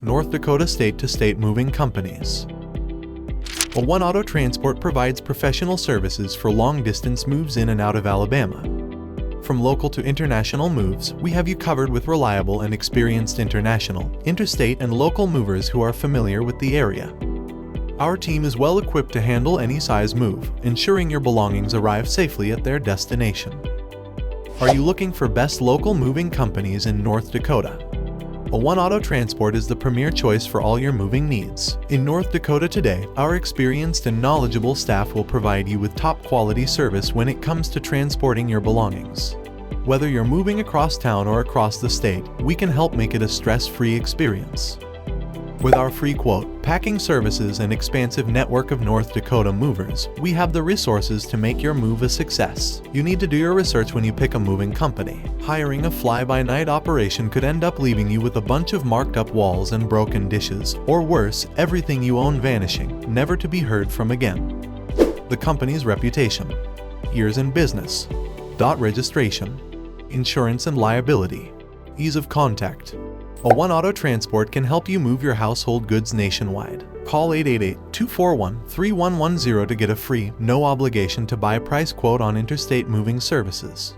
North Dakota state-to-state moving companies. One Auto Transport provides professional services for long-distance moves in and out of Alabama. From local to international moves, we have you covered with reliable and experienced international, interstate, and local movers who are familiar with the area. Our team is well equipped to handle any size move, ensuring your belongings arrive safely at their destination. Are you looking for best local moving companies in North Dakota? One Auto Transport is the premier choice for all your moving needs. In North Dakota today, our experienced and knowledgeable staff will provide you with top quality service when it comes to transporting your belongings. Whether you're moving across town or across the state, we can help make it a stress-free experience. With our free quote, packing services, and expansive network of North Dakota movers, we have the resources to make your move a success. You need to do your research when you pick a moving company. Hiring a fly-by-night operation could end up leaving you with a bunch of marked-up walls and broken dishes, or worse, everything you own vanishing, never to be heard from again. The company's reputation, years in business, registration, insurance and liability, ease of contact. One Auto Transport can help you move your household goods nationwide. Call 888-241-3110 to get a free, no obligation to buy price quote on interstate moving services.